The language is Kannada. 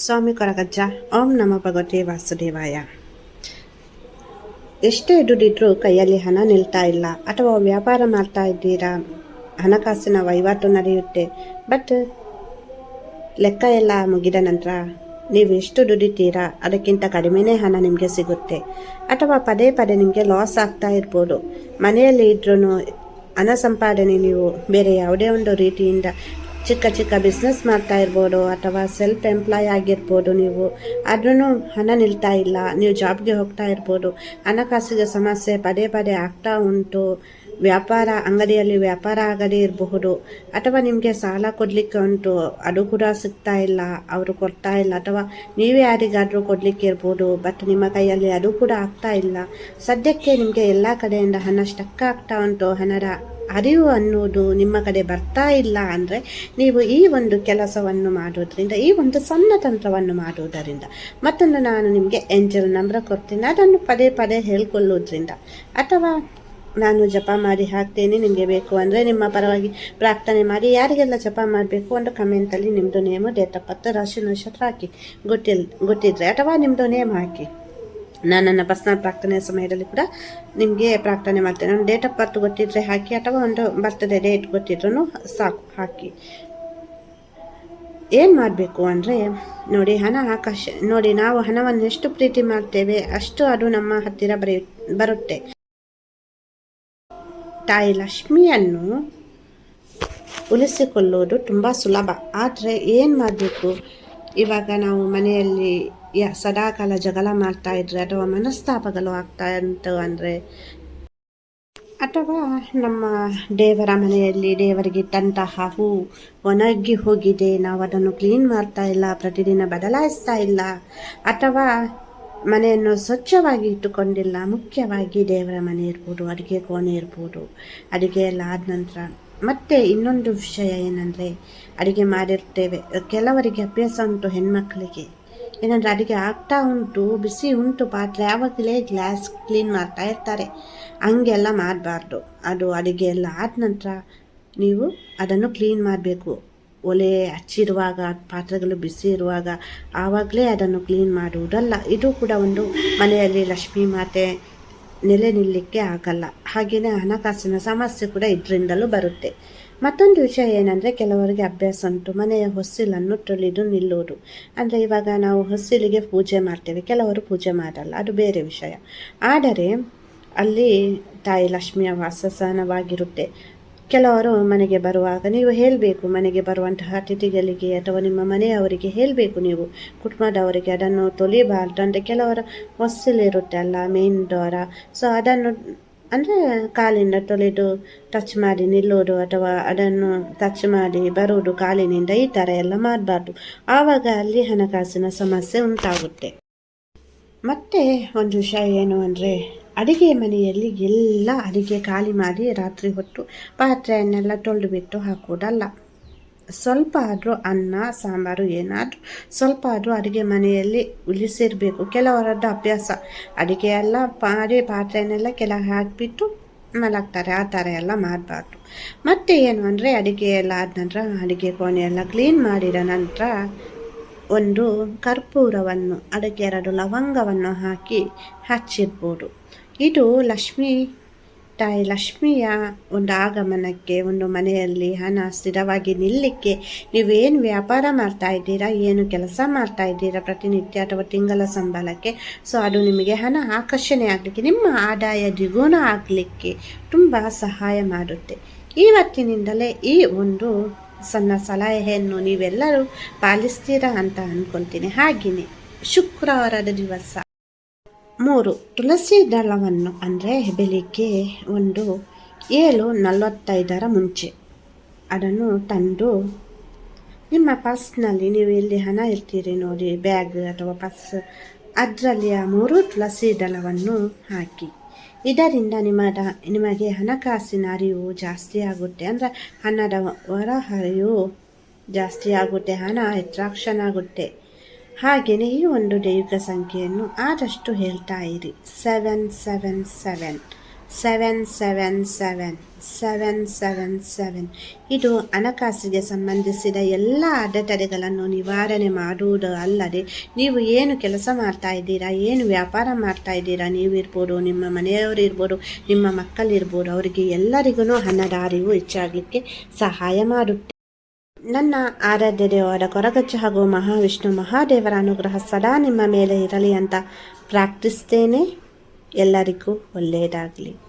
ಸ್ವಾಮಿ ಕೊರಗಜ್ಜ. ಓಂ ನಮೋ ಭಗವತೆ ವಾಸುದೇವಾಯ. ಎಷ್ಟೇ ದುಡಿದ್ರೂ ಕೈಯಲ್ಲಿ ಹಣ ನಿಲ್ತಾ ಇಲ್ಲ, ಅಥವಾ ವ್ಯಾಪಾರ ಮಾಡ್ತಾ ಇದ್ದೀರಾ, ಹಣಕಾಸಿನ ವಹಿವಾಟು ನಡೆಯುತ್ತೆ, ಬಟ್ ಲೆಕ್ಕ ಎಲ್ಲ ಮುಗಿದ ನಂತರ ನೀವು ಎಷ್ಟು ದುಡಿತೀರಾ ಅದಕ್ಕಿಂತ ಕಡಿಮೆನೇ ಹಣ ನಿಮಗೆ ಸಿಗುತ್ತೆ, ಅಥವಾ ಪದೇ ಪದೇ ನಿಮಗೆ ಲಾಸ್ ಆಗ್ತಾ ಇರ್ಬೋದು. ಮನೆಯಲ್ಲಿ ಇದ್ರೂ ಹಣ ಸಂಪಾದನೆ ನೀವು ಬೇರೆ ಯಾವುದೇ ಒಂದು ರೀತಿಯಿಂದ ಚಿಕ್ಕ ಚಿಕ್ಕ ಬಿಸ್ನೆಸ್ ಮಾಡ್ತಾ ಇರ್ಬೋದು, ಅಥವಾ ಸೆಲ್ಫ್ ಎಂಪ್ಲಾಯ್ ಆಗಿರ್ಬೋದು, ನೀವು ಆದ್ರೂ ಹಣ ನಿಲ್ತಾ ಇಲ್ಲ, ನೀವು ಜಾಬ್ಗೆ ಹೋಗ್ತಾ ಇರ್ಬೋದು, ಹಣಕಾಸಿಗೆ ಸಮಸ್ಯೆ ಪದೇ ಪದೇ ಆಗ್ತಾ ಉಂಟು, ವ್ಯಾಪಾರ ಅಂಗಡಿಯಲ್ಲಿ ವ್ಯಾಪಾರ ಆಗದೇ ಇರಬಹುದು, ಅಥವಾ ನಿಮಗೆ ಸಾಲ ಕೊಡಲಿಕ್ಕೆ ಉಂಟು, ಅದು ಕೂಡ ಸಿಗ್ತಾ ಇಲ್ಲ, ಅವರು ಕೊಡ್ತಾ ಇಲ್ಲ, ಅಥವಾ ನೀವೇ ಯಾರಿಗಾದರೂ ಕೊಡಲಿಕ್ಕೆ ಇರ್ಬೋದು, ಬಟ್ ನಿಮ್ಮ ಕೈಯಲ್ಲಿ ಅದು ಕೂಡ ಆಗ್ತಾ ಇಲ್ಲ. ಸದ್ಯಕ್ಕೆ ನಿಮಗೆ ಎಲ್ಲ ಕಡೆಯಿಂದ ಹಣ ಸ್ಟಕ್ ಆಗ್ತಾ ಉಂಟು, ಹಣದ ಅರಿವು ಅನ್ನೋದು ನಿಮ್ಮ ಕಡೆ ಬರ್ತಾ ಇಲ್ಲ ಅಂದರೆ ನೀವು ಈ ಒಂದು ಕೆಲಸವನ್ನು ಮಾಡೋದ್ರಿಂದ, ಈ ಒಂದು ಸಣ್ಣ ತಂತ್ರವನ್ನು ಮಾಡುವುದರಿಂದ, ಮತ್ತೊಂದು ನಾನು ನಿಮಗೆ ಏಂಜಲ್ ನಂಬರ್ ಕೊಡ್ತೀನಿ, ಅದನ್ನು ಪದೇ ಪದೇ ಹೇಳ್ಕೊಳ್ಳೋದ್ರಿಂದ, ಅಥವಾ ನಾನು ಜಪ ಮಾಡಿ ಹಾಕ್ತೇನೆ, ನಿಮಗೆ ಬೇಕು ಅಂದರೆ ನಿಮ್ಮ ಪರವಾಗಿ ಪ್ರಾರ್ಥನೆ ಮಾಡಿ. ಯಾರಿಗೆಲ್ಲ ಜಪ ಮಾಡಬೇಕು ಒಂದು ಕಮೆಂಟಲ್ಲಿ ನಿಮ್ಮದು ನೇಮು, ಡೇಟ್ ಆಫ್ ಬರ್ತ್, ರಾಶಿ ನಕ್ಷತ್ರ ಹಾಕಿ, ಗೊತ್ತಿದ್ರೆ ಅಥವಾ ನಿಮ್ಮದು ನೇಮ್ ಹಾಕಿ. ನಾನು ನನ್ನ ಪರ್ಸನಲ್ ಪ್ರಾರ್ಥನೆ ಸಮಯದಲ್ಲಿ ಕೂಡ ನಿಮಗೆ ಪ್ರಾರ್ಥನೆ ಮಾಡ್ತೇನೆ. ನಾನು ಡೇಟ್ ಆಫ್ ಬರ್ತ್ ಗೊತ್ತಿದ್ರೆ ಹಾಕಿ, ಅಥವಾ ಒಂದು ಬರ್ತ್ಡೇ ಡೇಟ್ ಗೊತ್ತಿದ್ರೂ ಸಾಕು ಹಾಕಿ. ಏನು ಮಾಡಬೇಕು ಅಂದರೆ ನೋಡಿ, ಹಣ ಆಕಾಶ ನೋಡಿ, ನಾವು ಹಣವನ್ನು ಎಷ್ಟು ಪ್ರೀತಿ ಮಾಡ್ತೇವೆ ಅಷ್ಟು ಅದು ನಮ್ಮ ಹತ್ತಿರ ಬರುತ್ತೆ. ತಾಯಿ ಲಕ್ಷ್ಮಿಯನ್ನು ಉಳಿಸಿಕೊಳ್ಳುವುದು ತುಂಬ ಸುಲಭ. ಆದರೆ ಏನು ಮಾಡಬೇಕು, ಇವಾಗ ನಾವು ಮನೆಯಲ್ಲಿ ಸದಾಕಾಲ ಜಗಳ ಮಾಡ್ತಾ ಇದ್ರೆ, ಅಥವಾ ಮನಸ್ತಾಪಗಳು ಆಗ್ತಾ ಉಂಟು ಅಂದರೆ, ಅಥವಾ ನಮ್ಮ ದೇವರ ಮನೆಯಲ್ಲಿ ದೇವರಿಗೆ ಇಟ್ಟಂತಹ ಹೂ ಒಣಗಿ ಹೋಗಿದೆ, ನಾವು ಅದನ್ನು ಕ್ಲೀನ್ ಮಾಡ್ತಾ ಇಲ್ಲ, ಪ್ರತಿದಿನ ಬದಲಾಯಿಸ್ತಾ ಇಲ್ಲ, ಅಥವಾ ಮನೆಯನ್ನು ಸ್ವಚ್ಛವಾಗಿ ಇಟ್ಟುಕೊಂಡಿಲ್ಲ. ಮುಖ್ಯವಾಗಿ ದೇವರ ಮನೆ ಇರ್ಬೋದು, ಅಡುಗೆ ಕೋಣೆ ಇರ್ಬೋದು, ಅಡುಗೆ ಎಲ್ಲ ಆದ ನಂತರ. ಮತ್ತು ಇನ್ನೊಂದು ವಿಷಯ ಏನಂದರೆ, ಅಡುಗೆ ಮಾಡಿರ್ತೇವೆ, ಕೆಲವರಿಗೆ ಅಭ್ಯಾಸ ಉಂಟು, ಹೆಣ್ಮಕ್ಕಳಿಗೆ ಏನಂದರೆ ಅಡುಗೆ ಆಗ್ತಾ ಉಂಟು, ಬಿಸಿ ಉಂಟು ಪಾತ್ರೆ, ಯಾವಾಗಲೇ ಗ್ಲಾಸ್ ಕ್ಲೀನ್ ಮಾಡ್ತಾ ಇರ್ತಾರೆ. ಹಂಗೆಲ್ಲ ಮಾಡಬಾರ್ದು. ಅದು ಅಡುಗೆ ಎಲ್ಲ ಆದ ನಂತರ ನೀವು ಅದನ್ನು ಕ್ಲೀನ್ ಮಾಡಬೇಕು. ಒಲೆ ಹಚ್ಚಿರುವಾಗ, ಪಾತ್ರೆಗಳು ಬಿಸಿ ಇರುವಾಗ ಆವಾಗಲೇ ಅದನ್ನು ಕ್ಲೀನ್ ಮಾಡುವುದಲ್ಲ. ಇದು ಕೂಡ ಒಂದು ಮನೆಯಲ್ಲಿ ಲಕ್ಷ್ಮೀ ಮಾತೆ ನೆಲೆ ನಿಲ್ಲಕ್ಕೆ ಆಗಲ್ಲ. ಹಾಗೆಯೇ ಹಣಕಾಸಿನ ಸಮಸ್ಯೆ ಕೂಡ ಇದರಿಂದಲೂ ಬರುತ್ತೆ. ಮತ್ತೊಂದು ವಿಷಯ ಏನಂದರೆ, ಕೆಲವರಿಗೆ ಅಭ್ಯಾಸ ಉಂಟು ಮನೆಯ ಹೊಸ್ಸಿಲನ್ನು ತೊಳೆದು ನಿಲ್ಲುವುದು. ಅಂದರೆ ಇವಾಗ ನಾವು ಹೊಸ್ಸಿಲಿಗೆ ಪೂಜೆ ಮಾಡ್ತೇವೆ, ಕೆಲವರು ಪೂಜೆ ಮಾಡಲ್ಲ, ಅದು ಬೇರೆ ವಿಷಯ. ಆದರೆ ಅಲ್ಲಿ ತಾಯಿ ಲಕ್ಷ್ಮಿಯ ವಾಸಸ್ಥಾನವಾಗಿರುತ್ತೆ. ಕೆಲವರು ಮನೆಗೆ ಬರುವಾಗ ನೀವು ಹೇಳಬೇಕು, ಮನೆಗೆ ಬರುವಂತಹ ಅತಿಥಿಗಳಿಗೆ ಅಥವಾ ನಿಮ್ಮ ಮನೆಯವರಿಗೆ ಹೇಳಬೇಕು, ನೀವು ಕುಟುಂಬದವರಿಗೆ ಅದನ್ನು ತೊಳಿಬಾರ್ದು. ಅಂದರೆ ಕೆಲವರ ಹೊಸ್ಸಿಲಿರುತ್ತೆ ಅಲ್ಲ, ಮೇನ್ ದ್ವಾರ, ಸೊ ಅದನ್ನು ಅಂದರೆ ಕಾಲಿಂದ ತೊಳೆದು ಟಚ್ ಮಾಡಿ ನಿಲ್ಲೋದು, ಅಥವಾ ಅದನ್ನು ಟಚ್ ಮಾಡಿ ಬರೋದು ಕಾಲಿನಿಂದ, ಈ ಥರ ಎಲ್ಲ ಮಾಡಬಾರ್ದು. ಆವಾಗ ಅಲ್ಲಿ ಹಣಕಾಸಿನ ಸಮಸ್ಯೆ ಉಂಟಾಗುತ್ತೆ. ಮತ್ತು ಒಂದು ವಿಷಯ ಏನು ಅಂದರೆ, ಅಡುಗೆ ಮನೆಯಲ್ಲಿ ಎಲ್ಲ ಅಡುಗೆ ಖಾಲಿ ಮಾಡಿ ರಾತ್ರಿ ಹೊತ್ತು ಪಾತ್ರೆಯನ್ನೆಲ್ಲ ತೊಳೆದು ಬಿಟ್ಟು ಹಾಕೋದಲ್ಲ. ಸ್ವಲ್ಪ ಆದರೂ ಅನ್ನ ಸಾಂಬಾರು ಏನಾದರೂ ಸ್ವಲ್ಪ ಆದರೂ ಅಡುಗೆ ಮನೆಯಲ್ಲಿ ಉಳಿಸಿರಬೇಕು. ಕೆಲವರದ್ದು ಅಭ್ಯಾಸ, ಅಡುಗೆ ಎಲ್ಲ ಮಾಡಿ ಪಾತ್ರೆಯನ್ನೆಲ್ಲ ಕೆಳಗೆ ಹಾಕಿಬಿಟ್ಟು ಮಲಗ್ತಾರೆ. ಆ ಥರ ಎಲ್ಲ ಮಾಡಬಾರ್ದು. ಮತ್ತು ಏನು ಅಂದರೆ, ಅಡುಗೆ ಎಲ್ಲ ಆದ ನಂತರ ಅಡುಗೆ ಕೋಣೆ ಎಲ್ಲ ಕ್ಲೀನ್ ಮಾಡಿದ ನಂತರ ಒಂದು ಕರ್ಪೂರವನ್ನು, ಅದಕ್ಕೆ 2 ಲವಂಗವನ್ನು ಹಾಕಿ ಹಚ್ಚಿರ್ಬೋದು. ಇದು ತಾಯಿ ಲಕ್ಷ್ಮಿಯ ಒಂದು ಆಗಮನಕ್ಕೆ, ಒಂದು ಮನೆಯಲ್ಲಿ ಹಣ ಸ್ಥಿರವಾಗಿ ನಿಲ್ಲಕ್ಕೆ, ನೀವೇನು ವ್ಯಾಪಾರ ಮಾಡ್ತಾ ಇದ್ದೀರಾ, ಏನು ಕೆಲಸ ಮಾಡ್ತಾ ಇದ್ದೀರಾ ಪ್ರತಿನಿತ್ಯ ಅಥವಾ ತಿಂಗಳ ಸಂಬಳಕ್ಕೆ, ಸೊ ಅದು ನಿಮಗೆ ಹಣ ಆಕರ್ಷಣೆ ಆಗಲಿಕ್ಕೆ, ನಿಮ್ಮ ಆದಾಯ ದ್ವಿಗುಣ ಆಗಲಿಕ್ಕೆ ತುಂಬ ಸಹಾಯ ಮಾಡುತ್ತೆ. ಇವತ್ತಿನಿಂದಲೇ ಈ ಒಂದು ಸಣ್ಣ ಸಲಹೆಯನ್ನು ನೀವೆಲ್ಲರೂ ಪಾಲಿಸ್ತೀರಾ ಅಂತ ಅಂದ್ಕೊಳ್ತೀನಿ. ಹಾಗೆಯೇ ಶುಕ್ರವಾರದ ದಿವಸ 3 ತುಳಸಿ ದಳವನ್ನು, ಅಂದರೆ ಬೆಳಿಗ್ಗೆ ಒಂದು 7:45 ಮುಂಚೆ ಅದನ್ನು ತಂದು ನಿಮ್ಮ ಪರ್ಸ್ನಲ್ಲಿ, ನೀವು ಎಲ್ಲಿ ಹಣ ಇರ್ತೀರಿ ನೋಡಿ, ಬ್ಯಾಗ್ ಅಥವಾ ಪರ್ಸ್, ಅದರಲ್ಲಿ ಆ 3 ತುಳಸಿ ದಳವನ್ನು ಹಾಕಿ. ಇದರಿಂದ ನಿಮಗೆ ಹಣಕಾಸಿನ ಅರಿವು ಜಾಸ್ತಿ ಆಗುತ್ತೆ. ಅಂದರೆ ಹಣದ ಹೊರಹರಿವು ಜಾಸ್ತಿ ಆಗುತ್ತೆ, ಹಣ ಅಟ್ರಾಕ್ಷನ್ ಆಗುತ್ತೆ. ಹಾಗೆಯೇ ಈ ಒಂದು ದೈವಿಕ ಸಂಖ್ಯೆಯನ್ನು ಆದಷ್ಟು ಹೇಳ್ತಾ ಇರಿ, 777 777 777. ಇದು ಹಣಕಾಸಿಗೆ ಸಂಬಂಧಿಸಿದ ಎಲ್ಲ ಅಡೆತಡೆಗಳನ್ನು ನಿವಾರಣೆ ಮಾಡುವುದು ಅಲ್ಲದೆ, ನೀವು ಏನು ಕೆಲಸ ಮಾಡ್ತಾ ಇದ್ದೀರಾ, ಏನು ವ್ಯಾಪಾರ ಮಾಡ್ತಾ ಇದ್ದೀರಾ, ನೀವಿರ್ಬೋದು, ನಿಮ್ಮ ಮನೆಯವರು ಇರ್ಬೋದು, ನಿಮ್ಮ ಮಕ್ಕಳಿರ್ಬೋದು, ಅವರಿಗೆ ಎಲ್ಲರಿಗೂ ಹಣದ ಅರಿವು ಹೆಚ್ಚಾಗಲಿಕ್ಕೆ ಸಹಾಯ ಮಾಡುತ್ತೆ. ನನ್ನ ಆರಾಧ್ಯ ದೇವರ ಕೊರಗಜ್ಜ ಹಾಗೂ ಮಹಾವಿಷ್ಣು ಮಹಾದೇವರ ಅನುಗ್ರಹ ಸದಾ ನಿಮ್ಮ ಮೇಲೆ ಇರಲಿ ಅಂತ ಪ್ರಾರ್ಥಿಸ್ತೇನೆ. ಎಲ್ಲರಿಗೂ ಒಳ್ಳೆಯದಾಗಲಿ.